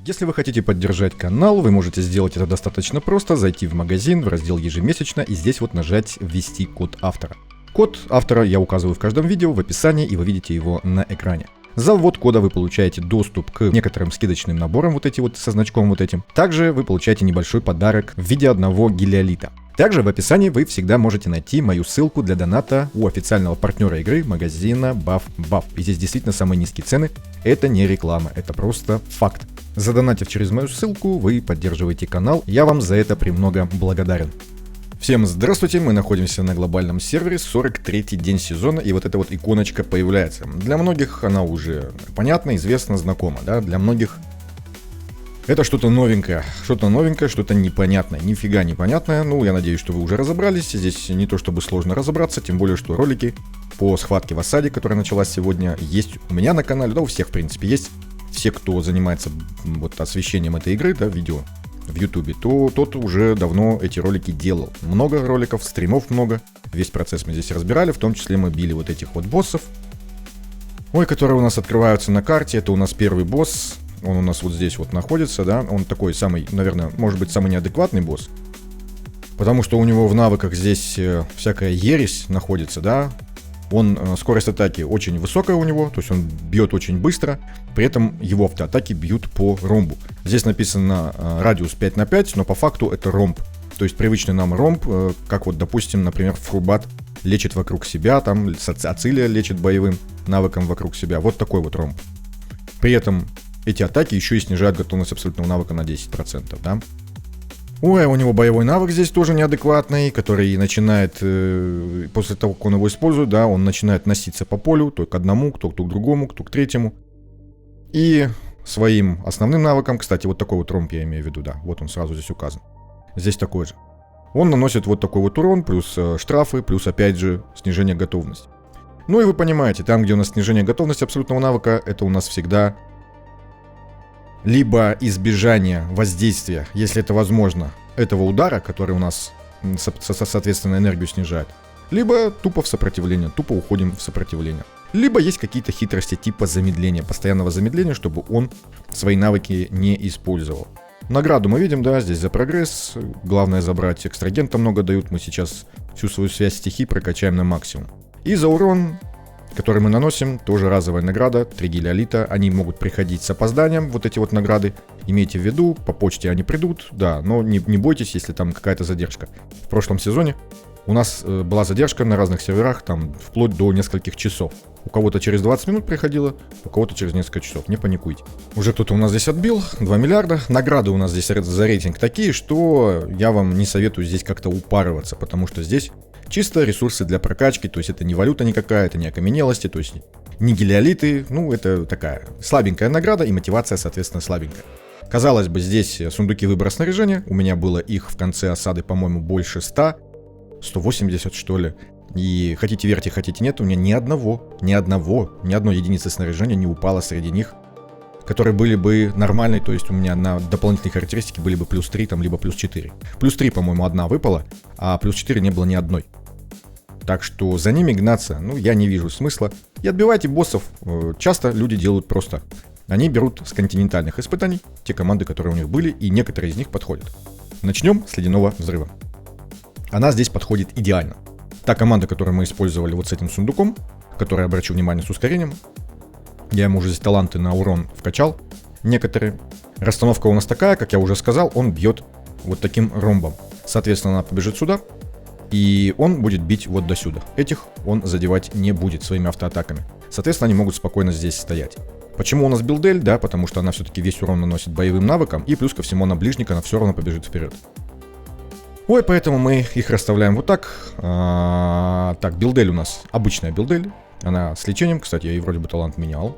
Если вы хотите поддержать канал, вы можете сделать это достаточно просто, зайти в магазин, в раздел «Ежемесячно» и здесь вот нажать «Ввести код автора». Код автора я указываю в каждом видео, в описании, и вы видите его на экране. За ввод кода вы получаете доступ к некоторым скидочным наборам, вот эти вот со значком вот этим. Также вы получаете небольшой подарок в виде одного гелиолита. Также в описании вы всегда можете найти мою ссылку для доната у официального партнера игры магазина BuffBuff. И здесь действительно самые низкие цены. Это не реклама, это просто факт. Задонатив через мою ссылку, вы поддерживаете канал. Я вам за это премного благодарен. Всем здравствуйте, мы находимся на глобальном сервере, 43-й день сезона, и вот эта вот иконочка появляется. Для многих она уже понятна, известна, знакома, да, для многих это что-то новенькое, что-то непонятное, нифига непонятное. Ну, я надеюсь, что вы уже разобрались, здесь не то чтобы сложно разобраться, тем более, что ролики по схватке в осаде, которая началась сегодня, есть у меня на канале, да, у всех, в принципе, есть. Все, кто занимается вот освещением этой игры, да, видео в ютубе, то тот уже давно эти ролики делал. Много роликов, стримов много, весь процесс мы здесь разбирали, в том числе мы били вот этих вот боссов. Ой, которые у нас открываются на карте, это у нас первый босс, он у нас вот здесь вот находится, да, он такой самый, наверное, может быть самый неадекватный босс, потому что у него в навыках здесь всякая ересь находится, да. Скорость атаки очень высокая у него, то есть он бьет очень быстро, при этом его автоатаки бьют по ромбу. Здесь написано радиус 5 на 5, но по факту это ромб. То есть привычный нам ромб, как вот, допустим, например, Фрубат лечит вокруг себя, там Ацилия лечит боевым навыком вокруг себя. Вот такой вот ромб. При этом эти атаки еще и снижают готовность абсолютного навыка на 10%, да. Ой, у него боевой навык здесь тоже неадекватный, который начинает, после того, как он его использует, да, он начинает носиться по полю, то к одному, кто к другому, кто к третьему. И своим основным навыком, кстати, вот такой вот ромб я имею в виду, да, вот он сразу здесь указан. Здесь такой же. Он наносит вот такой вот урон, плюс штрафы, плюс опять же снижение готовности. Ну и вы понимаете, там, где у нас снижение готовности абсолютного навыка, это у нас всегда либо избежание воздействия, если это возможно, этого удара, который у нас, соответственно, энергию снижает, либо тупо в сопротивление, тупо уходим в сопротивление. Либо есть какие-то хитрости типа замедления, постоянного замедления, чтобы он свои навыки не использовал. Награду мы видим, да, здесь за прогресс, главное забрать, экстрагента много дают, мы сейчас всю свою связь стихий прокачаем на максимум. И за урон, который мы наносим, тоже разовая награда, 3 гелиолита, они могут приходить с опозданием, вот эти вот награды, имейте в виду, по почте они придут, да, но не бойтесь, если там какая-то задержка. В прошлом сезоне у нас была задержка на разных серверах, там вплоть до нескольких часов. У кого-то через 20 минут приходило, у кого-то через несколько часов, не паникуйте. Уже кто-то у нас здесь отбил, 2 миллиарда, награды у нас здесь за рейтинг такие, что я вам не советую здесь как-то упарываться, потому что здесь чисто ресурсы для прокачки, то есть это не валюта никакая, это не окаменелости, то есть не гелиолиты, ну это такая слабенькая награда и мотивация, соответственно, слабенькая. Казалось бы, здесь сундуки выбора снаряжения, у меня было их в конце осады, по-моему, больше 100, 180 что ли. И хотите верьте, хотите нет, у меня ни одной единицы снаряжения не упало среди них, которые были бы нормальные, то есть у меня на дополнительные характеристики были бы плюс 3, там, либо плюс 4. Плюс 3, по-моему, одна выпала, а плюс 4 не было ни одной. Так что за ними гнаться, ну, я не вижу смысла. И отбивайте боссов часто люди делают просто. Они берут с континентальных испытаний те команды, которые у них были, и некоторые из них подходят. Начнем с ледяного взрыва. Она здесь подходит идеально. Та команда, которую мы использовали вот с этим сундуком, который, обращу внимание, с ускорением. Я ему уже здесь таланты на урон вкачал некоторые. Расстановка у нас такая, как я уже сказал, он бьет вот таким ромбом. Соответственно, она побежит сюда, и он будет бить вот до сюда. Этих он задевать не будет своими автоатаками. Соответственно, они могут спокойно здесь стоять. Почему у нас билдель? Да, потому что она все-таки весь урон наносит боевым навыком, и плюс ко всему на ближника она все равно побежит вперед. Ой, поэтому мы их расставляем вот так. Так, билдель у нас обычная билдель. Она с лечением, кстати, я ей вроде бы талант менял.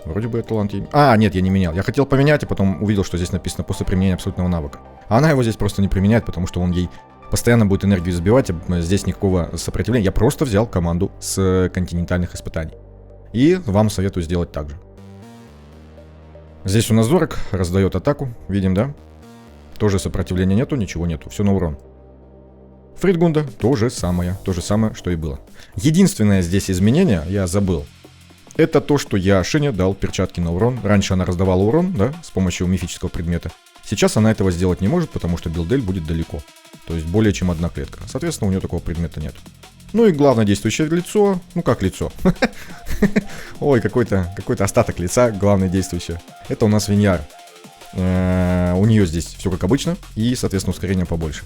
Вроде бы талант ей... нет, я не менял. Я хотел поменять, а потом увидел, что здесь написано после применения абсолютного навыка. А она его здесь просто не применяет, потому что он ей постоянно будет энергию забивать, а здесь никакого сопротивления. Я просто взял команду с континентальных испытаний. И вам советую сделать так же. Здесь у нас Зорок раздает атаку, видим, да? Тоже сопротивления нету, ничего нету, все на урон. Фридгунда то же самое, что и было. Единственное здесь изменение, я забыл, Это то, что я Шине дал перчатки на урон. Раньше она раздавала урон, да, с помощью мифического предмета. Сейчас она этого сделать не может, потому что билдель будет далеко. То есть более чем одна клетка. Соответственно, у нее такого предмета нет. Ну и главное действующее лицо. Ну как лицо? Ой, какой-то остаток лица, главное действующее. Это у нас Виньяр. У нее здесь все как обычно. И, соответственно, ускорение побольше.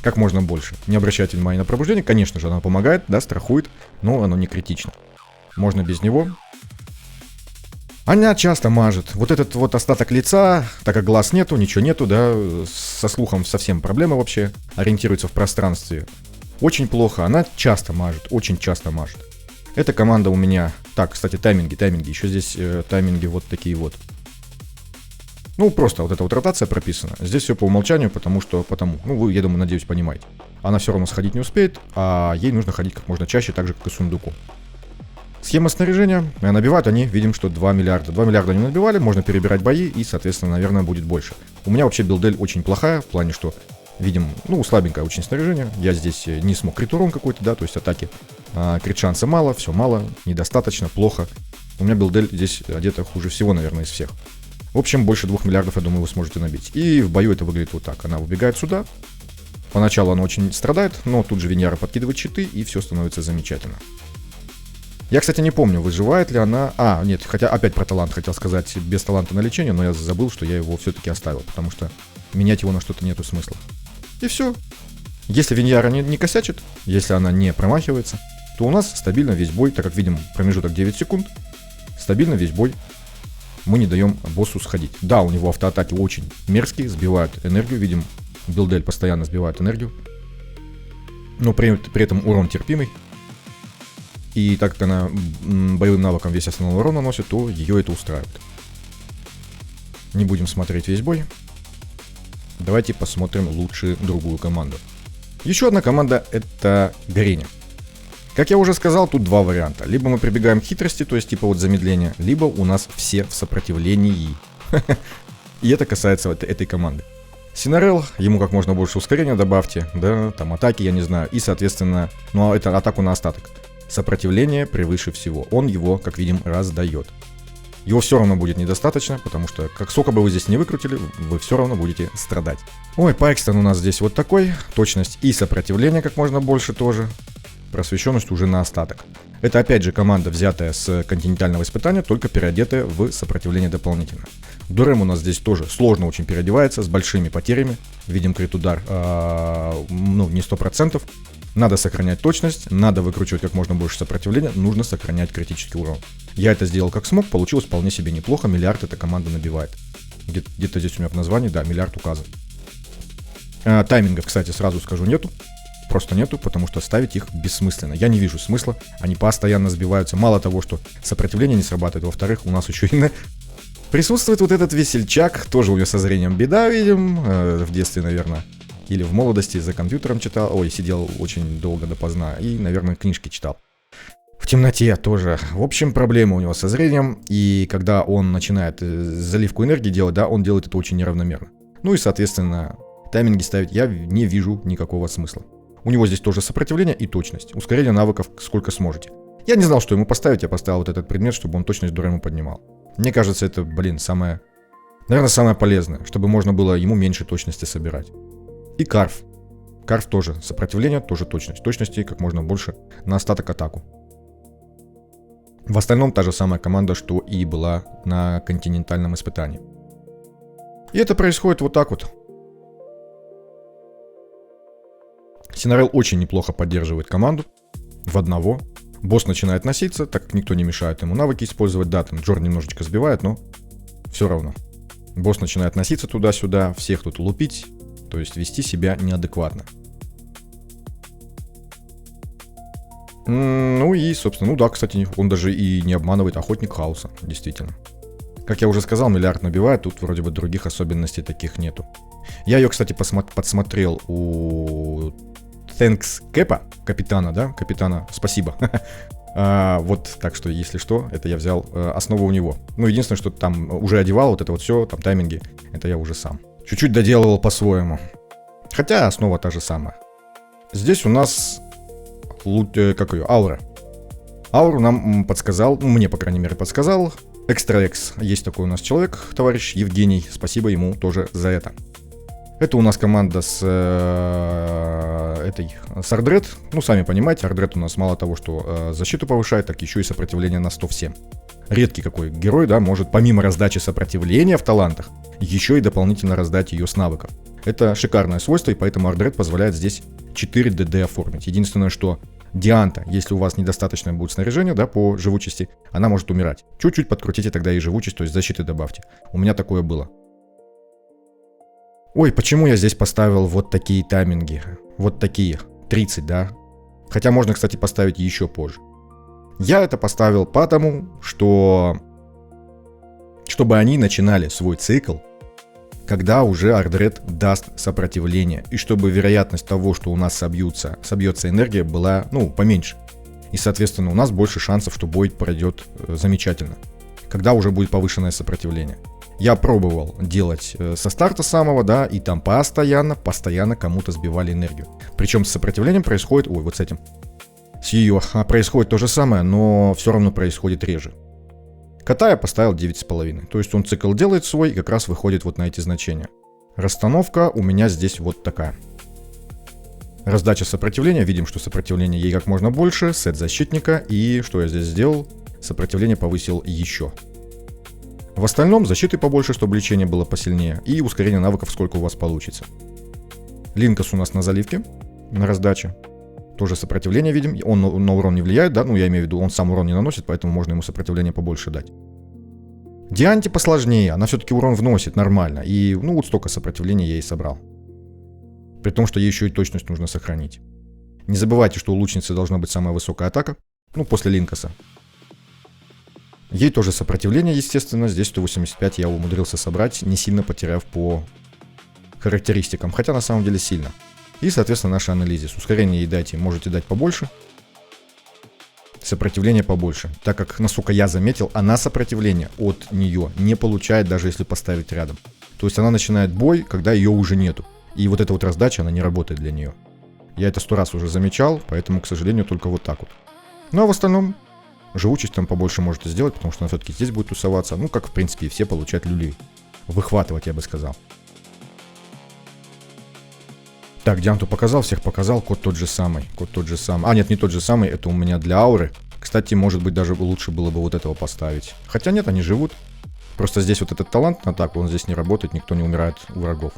Как можно больше. Не обращайте внимания на пробуждение. Конечно же, она помогает, да, страхует. Но оно не критично. Можно без него. Она часто мажет. Вот этот вот остаток лица, так как глаз нету, ничего нету, да, со слухом совсем проблема вообще. Ориентируется в пространстве. Очень плохо. Она часто мажет, очень часто мажет. Эта команда у меня... Так, кстати, тайминги. Еще здесь тайминги вот такие вот. Ну, просто вот эта вот ротация прописана. Здесь все по умолчанию, потому. Ну, вы, я думаю, надеюсь, понимаете. Она все равно сходить не успеет, а ей нужно ходить как можно чаще, так же, как и сундуку. Схема снаряжения. Набивают они, видим, что 2 миллиарда. 2 миллиарда они набивали, можно перебирать бои, и, соответственно, наверное, будет больше. У меня вообще билдель очень плохая, в плане, что, видим, ну, слабенькое очень снаряжение. Я здесь не смог крит урон какой-то, да, то есть атаки. Крит шанса мало, все мало, недостаточно, плохо. У меня билдель здесь одета хуже всего, наверное, из всех. В общем, больше 2 миллиардов, я думаю, вы сможете набить. И в бою это выглядит вот так. Она убегает сюда. Поначалу она очень страдает, но тут же Виньяра подкидывает щиты, и все становится замечательно. Я, кстати, не помню, выживает ли она... Нет, хотя опять про талант хотел сказать, без таланта на лечение, но я забыл, что я его все-таки оставил, потому что менять его на что-то нету смысла. И все. Если Виньяра не косячит, если она не промахивается, то у нас стабильно весь бой, так как видим промежуток 9 секунд, стабильно весь бой мы не даем боссу сходить. Да, у него автоатаки очень мерзкие, сбивают энергию, видим, билдель постоянно сбивает энергию, но при этом урон терпимый. И так как она боевым навыком весь основной урон наносит, то ее это устраивает. Не будем смотреть весь бой. Давайте посмотрим лучше другую команду. Еще одна команда — это горение. Как я уже сказал, тут два варианта. Либо мы прибегаем к хитрости, то есть типа вот замедления, либо у нас все в сопротивлении. И это касается вот этой команды. Синарел, ему как можно больше ускорения добавьте, да, там атаки, я не знаю, и соответственно, ну это атаку на остаток. Сопротивление превыше всего. Он его, как видим, раздает. Его все равно будет недостаточно, потому что, как сколько бы вы здесь не выкрутили, вы все равно будете страдать. Ой, Пайкстон у нас здесь вот такой. Точность и сопротивление как можно больше тоже. Просвещенность уже на остаток. Это опять же команда, взятая с континентального испытания, только переодетая в сопротивление дополнительно. Дурем у нас здесь тоже сложно очень переодевается, с большими потерями. Видим крит удар, ну не 100%. Надо сохранять точность, надо выкручивать как можно больше сопротивления, нужно сохранять критический урон. Я это сделал как смог, получилось вполне себе неплохо, миллиард эта команда набивает. Где-то здесь у меня в названии, да, миллиард указан. Таймингов, кстати, сразу скажу, нету. Просто нету, потому что ставить их бессмысленно. Я не вижу смысла, они постоянно сбиваются. Мало того, что сопротивление не срабатывает, во-вторых, у нас еще и присутствует вот этот весельчак, тоже у него со зрением беда, видим, в детстве, наверное. Или в молодости за компьютером читал, сидел очень долго допоздна и, наверное, книжки читал. В темноте тоже. В общем, проблема у него со зрением, и когда он начинает заливку энергии делать, да, он делает это очень неравномерно. Ну и, соответственно, тайминги ставить я не вижу никакого смысла. У него здесь тоже сопротивление и точность. Ускорение навыков сколько сможете. Я не знал, что ему поставить, я поставил вот этот предмет, чтобы он точность Дурему поднимал. Мне кажется, это, самое полезное, чтобы можно было ему меньше точности собирать. И Карф. Карф тоже сопротивление, тоже точность. Точности как можно больше на остаток атаку. В остальном та же самая команда, что и была на континентальном испытании. И это происходит вот так вот. Синарел очень неплохо поддерживает команду. В одного. Босс начинает носиться, так как никто не мешает ему навыки использовать. Да, там Джор немножечко сбивает, но все равно. Босс начинает носиться туда-сюда, всех тут лупить. То есть вести себя неадекватно. Ну и, собственно, ну да, кстати, он даже и не обманывает, охотник хаоса, действительно. Как я уже сказал, миллиард набивает, тут вроде бы других особенностей таких нету. Я ее, кстати, подсмотрел у Thanks Кэпа, капитана, да, капитана, спасибо. Вот, так что, если что, это я взял основу у него. Ну, единственное, что там уже одевал, вот это вот все, там тайминги, это я уже сам. Чуть-чуть доделывал по-своему. Хотя основа та же самая. Здесь у нас аура. Ауру нам подсказал, мне, по крайней мере, подсказал Экстраэкс. Есть такой у нас человек, товарищ Евгений. Спасибо ему тоже за это. Это у нас команда с Ардред. Ну, сами понимаете, Ардред у нас мало того, что защиту повышает, так еще и сопротивление на 100 всем. Редкий какой герой, да, может помимо раздачи сопротивления в талантах, еще и дополнительно раздать ее с навыков. Это шикарное свойство, и поэтому Ардред позволяет здесь 4 ДД оформить. Единственное, что Дианта, если у вас недостаточное будет снаряжение, да, по живучести, она может умирать. Чуть-чуть подкрутите тогда и живучесть, то есть защиты добавьте. У меня такое было. Ой, почему я здесь поставил вот такие тайминги? Вот такие, 30, да? Хотя можно, кстати, поставить еще позже. Я это поставил потому, что... чтобы они начинали свой цикл, когда уже Ардред даст сопротивление, и чтобы вероятность того, что у нас собьется энергия, была, поменьше. И, соответственно, у нас больше шансов, что бой пройдет замечательно, когда уже будет повышенное сопротивление. Я пробовал делать со старта самого, да, и там постоянно кому-то сбивали энергию. Причем с сопротивлением происходит, вот с этим, с ее происходит то же самое, но все равно происходит реже. Кота я поставил 9,5. То есть он цикл делает свой и как раз выходит вот на эти значения. Расстановка у меня здесь вот такая. Раздача сопротивления. Видим, что сопротивление ей как можно больше. Сет защитника. И что я здесь сделал? Сопротивление повысил еще. В остальном защиты побольше, чтобы лечение было посильнее. И ускорение навыков, сколько у вас получится. Линкас у нас на заливке. На раздаче. Тоже сопротивление видим, он на урон не влияет, да, я имею в виду, он сам урон не наносит, поэтому можно ему сопротивление побольше дать. Дианте посложнее, она все-таки урон вносит нормально, и, вот столько сопротивления я и собрал. При том, что ей еще и точность нужно сохранить. Не забывайте, что у лучницы должна быть самая высокая атака, после Линкаса. Ей тоже сопротивление, естественно, здесь 185 я умудрился собрать, не сильно потеряв по характеристикам, хотя на самом деле сильно. И, соответственно, наши анализис. Ускорение ей дайте, можете дать побольше. Сопротивление побольше. Так как, насколько я заметил, она сопротивление от нее не получает, даже если поставить рядом. То есть она начинает бой, когда ее уже нету. И вот эта вот раздача, она не работает для нее. Я это 100 раз уже замечал, поэтому, к сожалению, только вот так вот. Ну, а в остальном, живучесть там побольше можете сделать, потому что она все-таки здесь будет тусоваться. Как, в принципе, и все получать люлей. Выхватывать, я бы сказал. Так, Дианту показал, всех показал, код тот же самый. А, нет, не тот же самый, это у меня для ауры. Кстати, может быть, даже лучше было бы вот этого поставить. Хотя нет, они живут. Просто здесь вот этот талант на атаку, он здесь не работает, никто не умирает у врагов.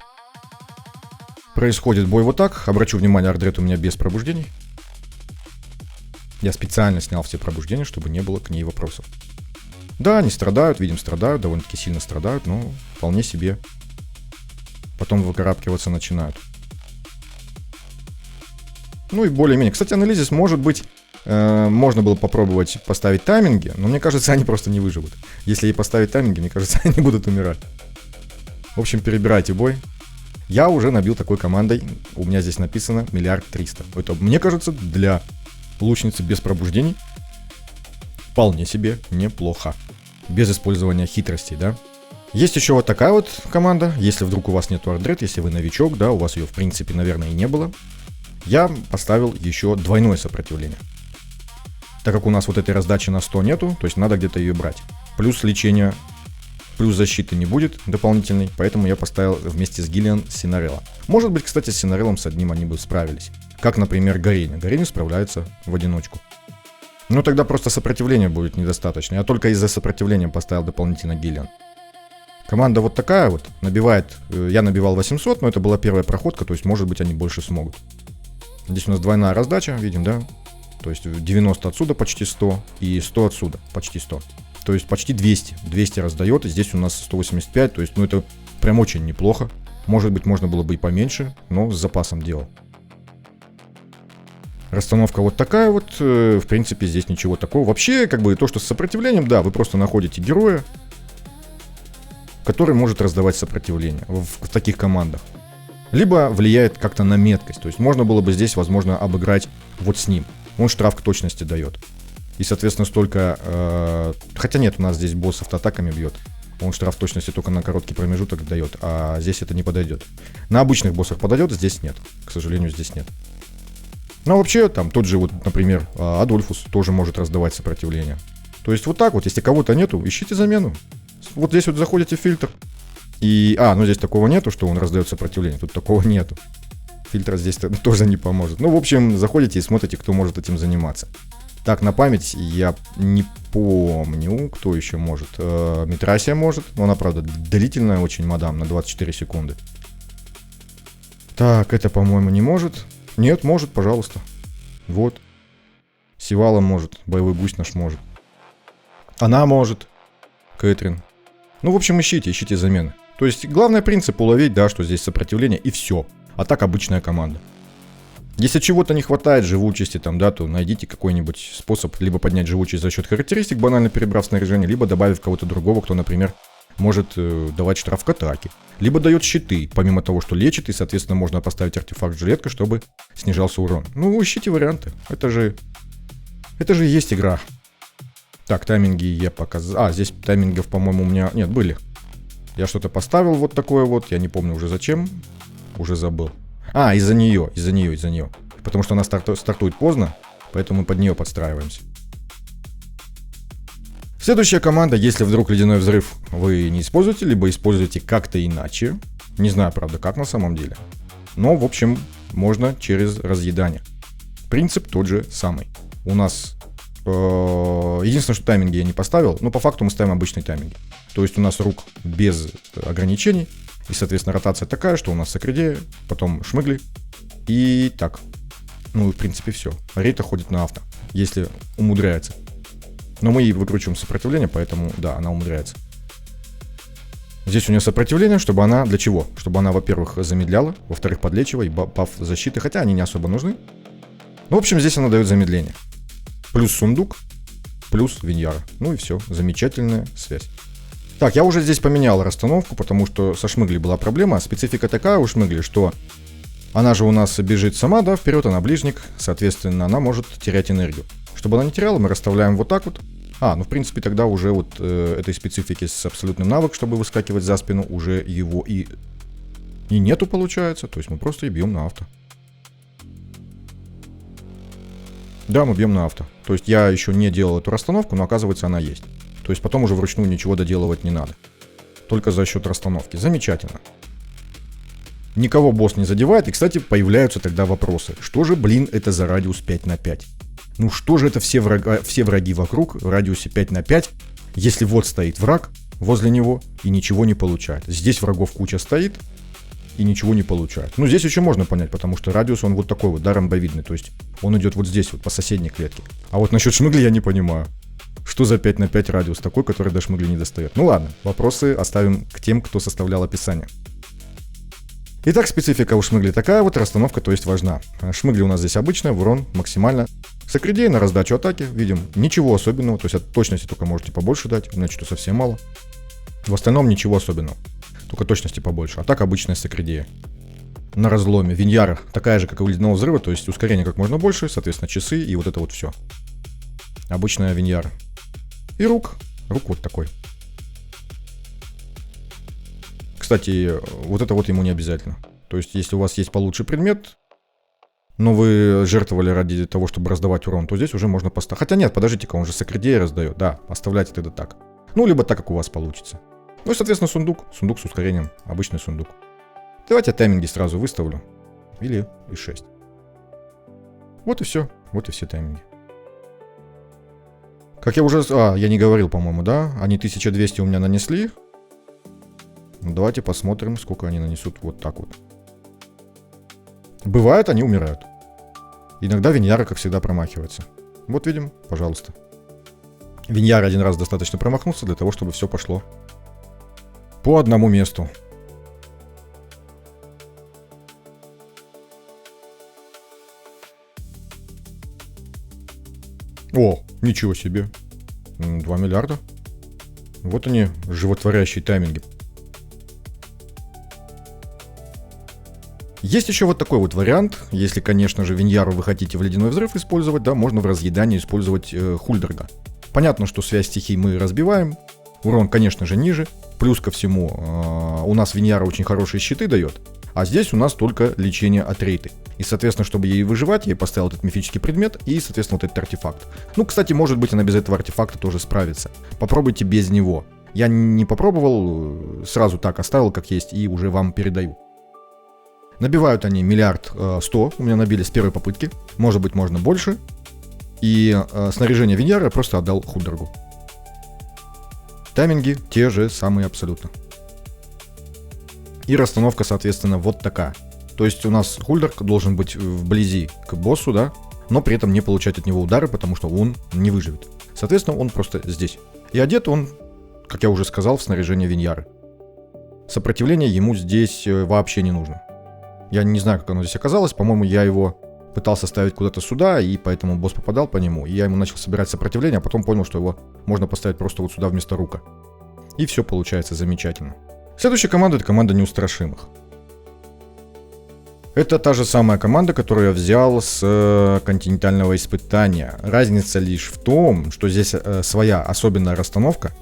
Происходит бой вот так. Обращу внимание, Ардред у меня без пробуждений. Я специально снял все пробуждения, чтобы не было к ней вопросов. Да, они страдают, видим, страдают, довольно-таки сильно страдают, но вполне себе. Потом выкарабкиваться начинают. И более-менее. Кстати, анализис, может быть, можно было попробовать поставить тайминги, но мне кажется, они просто не выживут. Если ей поставить тайминги, мне кажется, они будут умирать. В общем, перебирайте бой. Я уже набил такой командой. У меня здесь написано 1 300 000 000. Это, мне кажется, для лучницы без пробуждений вполне себе неплохо. Без использования хитростей, да. Есть еще вот такая вот команда. Если вдруг у вас нету Ардред, если вы новичок, да, у вас ее, в принципе, наверное, и не было. Я поставил еще двойное сопротивление. Так как у нас вот этой раздачи на 100 нету, то есть надо где-то ее брать. Плюс лечение, плюс защиты не будет дополнительной, поэтому я поставил вместе с Гиллиан Синарелла. Может быть, кстати, с Синареллом с одним они бы справились. Как, например, Гореня. Гореня справляется в одиночку. Но тогда просто сопротивление будет недостаточно. Я только из-за сопротивления поставил дополнительно Гиллиан. Команда вот такая вот, набивает, я набивал 800, но это была первая проходка, то есть, может быть, они больше смогут. Здесь у нас двойная раздача, видим, да? То есть 90 отсюда почти 100 и 100 отсюда почти 100. То есть почти 200. 200 раздает, и здесь у нас 185, то есть, это прям очень неплохо. Может быть, можно было бы и поменьше, но с запасом делал. Расстановка вот такая вот, в принципе, здесь ничего такого. Вообще, то, что с сопротивлением, да, вы просто находите героя, который может раздавать сопротивление в таких командах. Либо влияет как-то на меткость. То есть можно было бы здесь, возможно, обыграть вот с ним. Он штраф к точности дает. И, соответственно, столько... Хотя нет, у нас здесь босс автоатаками бьет. Он штраф точности только на короткий промежуток дает. А здесь это не подойдет. На обычных боссах подойдет, здесь нет. К сожалению, здесь нет. Ну а вообще, там тот же, вот, например, Адольфус тоже может раздавать сопротивление. То есть вот так вот, если кого-то нету, ищите замену. Вот здесь вот заходите в фильтр. И, ну здесь такого нету, что он раздает сопротивление. Тут такого нету. Фильтр здесь тоже не поможет. Ну, в общем, заходите и смотрите, кто может этим заниматься. Так, на память я не помню, кто еще может. Митрасия может, но она, правда, длительная очень, мадам, на 24 секунды. Так, это, по-моему, не может. Нет, может, пожалуйста. Вот. Сивала может, боевой гусь наш может. Она может. Кэтрин. Ну, в общем, ищите замены. То есть, главный принцип уловить, да, что здесь сопротивление, и все. А так обычная команда. Если чего-то не хватает живучести, там, да, то найдите какой-нибудь способ либо поднять живучесть за счет характеристик, банально перебрав снаряжение, либо добавив кого-то другого, кто, например, может давать штраф к атаке. Либо дает щиты, помимо того, что лечит, и, соответственно, можно поставить артефакт жилетка, чтобы снижался урон. Ну, ищите варианты. Это же есть игра. Так, тайминги я показал. Здесь таймингов, по-моему, у меня... Нет, были. Я что-то поставил вот такое вот. Я не помню уже зачем. Уже забыл. Из-за нее. Потому что она стартует поздно, поэтому мы под нее подстраиваемся. Следующая команда, если вдруг ледяной взрыв вы не используете, либо используете как-то иначе. Не знаю, правда, как на самом деле. Но, в общем, можно через разъедание. Принцип тот же самый. У нас... Единственное, что тайминги я не поставил, но по факту мы ставим обычные тайминги. То есть у нас рук без ограничений. И, соответственно, ротация такая, что у нас сокридея, потом шмыгли. И так. Ну и, в принципе, все. Рейта ходит на авто, если умудряется. Но мы ей выкручиваем сопротивление, поэтому, да, она умудряется. Здесь у нее сопротивление, чтобы она... Для чего? Чтобы она, во-первых, замедляла, во-вторых, подлечивала и баф защиты, хотя они не особо нужны. Ну, в общем, здесь она дает замедление. Плюс сундук, плюс Виньяра. Ну и все, замечательная связь. Так, я уже здесь поменял расстановку, потому что со Шмыгли была проблема. Специфика такая у Шмыгли, что она же у нас бежит сама, да, вперед, она ближник, соответственно, она может терять энергию. Чтобы она не теряла, мы расставляем вот так вот. Ну, в принципе, тогда уже вот этой специфики с абсолютным навык, чтобы выскакивать за спину, уже его и нету, получается. То есть мы просто и бьем на авто. Да, мы бьем на авто. То есть я еще не делал эту расстановку, но оказывается она есть. То есть потом уже вручную ничего доделывать не надо. Только за счет расстановки. Замечательно. Никого босс не задевает. И, кстати, появляются тогда вопросы. Что же, блин, это за радиус 5 на 5? Ну что же это все враги вокруг в радиусе 5 на 5, если вот стоит враг возле него и ничего не получает. Здесь врагов куча стоит и ничего не получает. Ну здесь еще можно понять, потому что радиус он вот такой вот, да, ромбовидный. То есть он идет вот здесь вот по соседней клетке. А вот насчет Шмыгли я не понимаю. Что за 5 на 5 радиус такой, который до Шмыгли не достает? Ну ладно, вопросы оставим к тем, кто составлял описание. Итак, специфика у Шмыгли такая вот, расстановка, то есть важна. Шмыгли у нас здесь обычная, урон максимально. Сокридей на раздачу атаки, видим, ничего особенного, то есть от точности только можете побольше дать, иначе то совсем мало. В остальном ничего особенного, только точности побольше. А так обычная сокридея. На разломе Виньяра такая же, как и у ледяного взрыва, то есть ускорение как можно больше, соответственно часы и вот это вот все. Обычная Виньяра. И рук вот такой. Кстати, вот это вот ему не обязательно. То есть, если у вас есть получше предмет, но вы жертвовали ради того, чтобы раздавать урон, то здесь уже можно поставить. Хотя нет, подождите-ка, он же сокридея раздает. Да, оставляйте тогда так. Ну, либо так, как у вас получится. Ну и, соответственно, сундук. Сундук с ускорением. Обычный сундук. Давайте тайминги сразу выставлю. Или и 6. Вот и все. Вот и все тайминги. Как я уже... я не говорил, по-моему, да? Они 1200 у меня нанесли. Давайте посмотрим, сколько они нанесут вот так вот. Бывает, они умирают. Иногда Виньяра, как всегда, промахивается. Вот видим, пожалуйста. Виньяра один раз достаточно промахнулся для того, чтобы все пошло по одному месту. О, ничего себе. 2 миллиарда. Вот они, животворящие тайминги. Есть еще вот такой вот вариант. Если, конечно же, Виньяру вы хотите в ледяной взрыв использовать, да, можно в разъедании использовать Хульдерга. Понятно, что связь стихий мы разбиваем. Урон, конечно же, ниже. Плюс ко всему, у нас Виньяра очень хорошие щиты дает. А здесь у нас только лечение от рейты. И, соответственно, чтобы ей выживать, я ей поставил этот мифический предмет и, соответственно, вот этот артефакт. Ну, кстати, может быть, она без этого артефакта тоже справится. Попробуйте без него. Я не попробовал, сразу так оставил, как есть, и уже вам передаю. Набивают они 1 100 000 000, у меня набили с первой попытки. Может быть, можно больше. И снаряжение Виньяра я просто отдал Хульдергу. Тайминги те же самые абсолютно. И расстановка, соответственно, вот такая. То есть у нас Хульдерг должен быть вблизи к боссу, да, но при этом не получать от него удары, потому что он не выживет. Соответственно, он просто здесь. И одет он, как я уже сказал, в снаряжение Виньяры. Сопротивление ему здесь вообще не нужно. Я не знаю, как оно здесь оказалось. По-моему, я его пытался ставить куда-то сюда, и поэтому босс попадал по нему. И я ему начал собирать сопротивление, а потом понял, что его можно поставить просто вот сюда вместо рука. И все получается замечательно. Следующая команда — это команда неустрашимых. Это та же самая команда, которую я взял с континентального испытания. Разница лишь в том, что здесь своя особенная расстановка.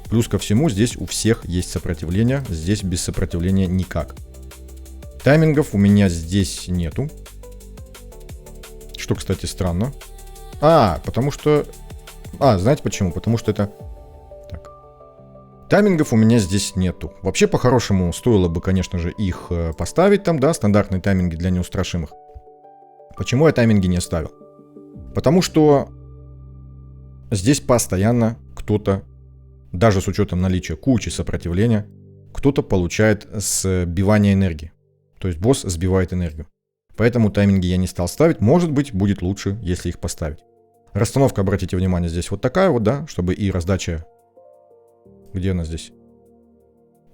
Плюс ко всему, здесь у всех есть сопротивление. Здесь без сопротивления никак. Таймингов у меня здесь нету. Что, кстати, странно. Потому что... знаете почему? Потому что это... Так. Таймингов у меня здесь нету. Вообще, по-хорошему, стоило бы, конечно же, их поставить там, да, стандартные тайминги для неустрашимых. Почему я тайминги не ставил? Потому что здесь постоянно кто-то, даже с учетом наличия кучи сопротивления, кто-то получает сбивание энергии. То есть босс сбивает энергию. Поэтому тайминги я не стал ставить. Может быть, будет лучше, если их поставить. Расстановка, обратите внимание, здесь вот такая вот, да, чтобы и раздача... Где она здесь?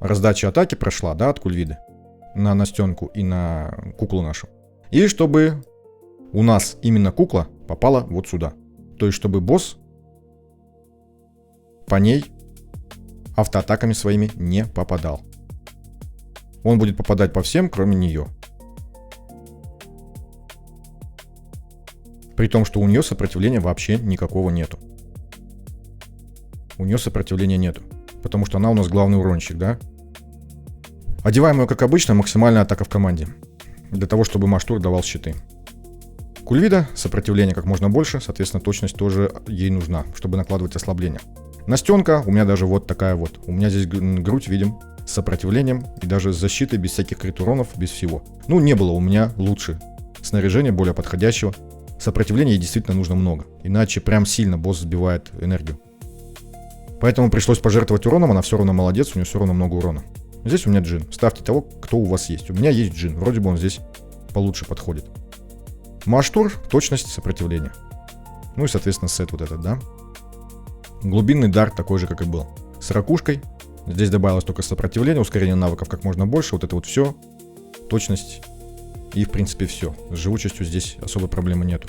Раздача атаки прошла, да, от Кульвиды. На Настенку и на куклу нашу. И чтобы у нас именно кукла попала вот сюда. То есть, чтобы босс по ней автоатаками своими не попадал. Он будет попадать по всем, кроме нее. При том, что у нее сопротивления вообще никакого нету. У нее сопротивления нету. Потому что она у нас главный уронщик, да? Одеваем ее, как обычно, максимальная атака в команде. Для того, чтобы Маштур давал щиты. Кульвида, сопротивление как можно больше, соответственно, точность тоже ей нужна, чтобы накладывать ослабление. Настенка, у меня даже вот такая вот. У меня здесь грудь, видим, с сопротивлением и даже с защитой, без всяких крит уронов, без всего. Ну, не было у меня лучше снаряжения, более подходящего. Сопротивления ей действительно нужно много. Иначе прям сильно босс сбивает энергию. Поэтому пришлось пожертвовать уроном, она все равно молодец, у нее все равно много урона. Здесь у меня джин. Ставьте того, кто у вас есть. У меня есть джин, вроде бы он здесь получше подходит. Маштур, точность, сопротивление. Ну и, соответственно, сет вот этот, да. Глубинный дар такой же, как и был. С ракушкой. Здесь добавилось только сопротивление, ускорение навыков как можно больше. Вот это вот все. Точность. И, в принципе, все. С живучестью здесь особой проблемы нету.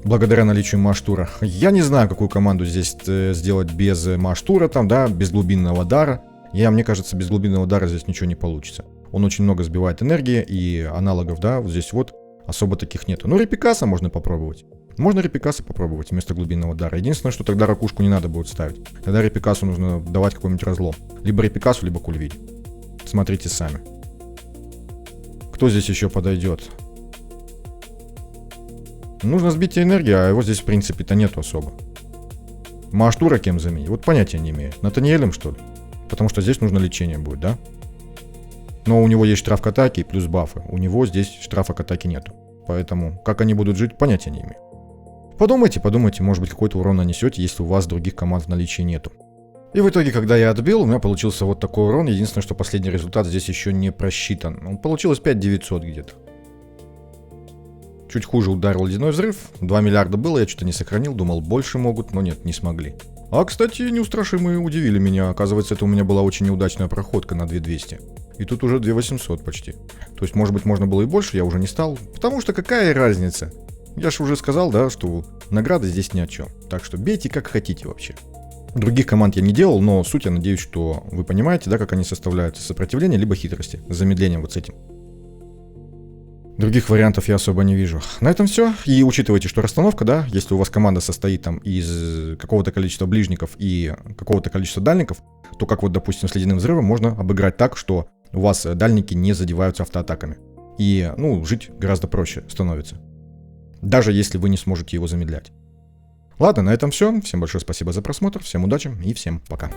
Благодаря наличию Маштура. Я не знаю, какую команду здесь сделать без Маштура, там, да, без глубинного дара. Мне кажется, без глубинного дара здесь ничего не получится. Он очень много сбивает энергии, и аналогов, да, вот здесь вот особо таких нету. Ну, Репикаса можно попробовать. Можно Репикаса попробовать вместо глубинного дара. Единственное, что тогда ракушку не надо будет ставить. Тогда Репикасу нужно давать какой-нибудь разлом. Либо Репикасу, либо Кульвиде. Смотрите сами. Кто здесь еще подойдет? Нужно сбить энергию, а его здесь в принципе-то нету особо. Маштура кем заменить? Вот понятия не имею. Натаниэлем, что ли? Потому что здесь нужно лечение будет, да? Но у него есть штраф к атаке и плюс бафы. У него здесь штрафа к атаке нету. Поэтому, как они будут жить, понятия не имею. Подумайте, может быть, какой-то урон нанесете, если у вас других команд в наличии нету. И в итоге, когда я отбил, у меня получился вот такой урон. Единственное, что последний результат здесь еще не просчитан. Получилось 5900 где-то. Чуть хуже ударил ледяной взрыв. 2 миллиарда было, я что-то не сохранил. Думал, больше могут, но нет, не смогли. А, кстати, неустрашимые удивили меня. Оказывается, это у меня была очень неудачная проходка на 2200. И тут уже 2800 почти. То есть, может быть, можно было и больше, я уже не стал. Потому что какая разница? Я же уже сказал, да, что награды здесь ни о чем. Так что бейте как хотите вообще. Других команд я не делал, но суть, я надеюсь, что вы понимаете, да, как они составляют сопротивление, либо хитрости. С замедлением вот с этим. Других вариантов я особо не вижу. На этом все. И учитывайте, что расстановка, да, если у вас команда состоит там из какого-то количества ближников и какого-то количества дальников, то как вот, допустим, с ледяным взрывом можно обыграть так, что у вас дальники не задеваются автоатаками. И, жить гораздо проще становится. Даже если вы не сможете его замедлять. Ладно, на этом все. Всем большое спасибо за просмотр, всем удачи и всем пока.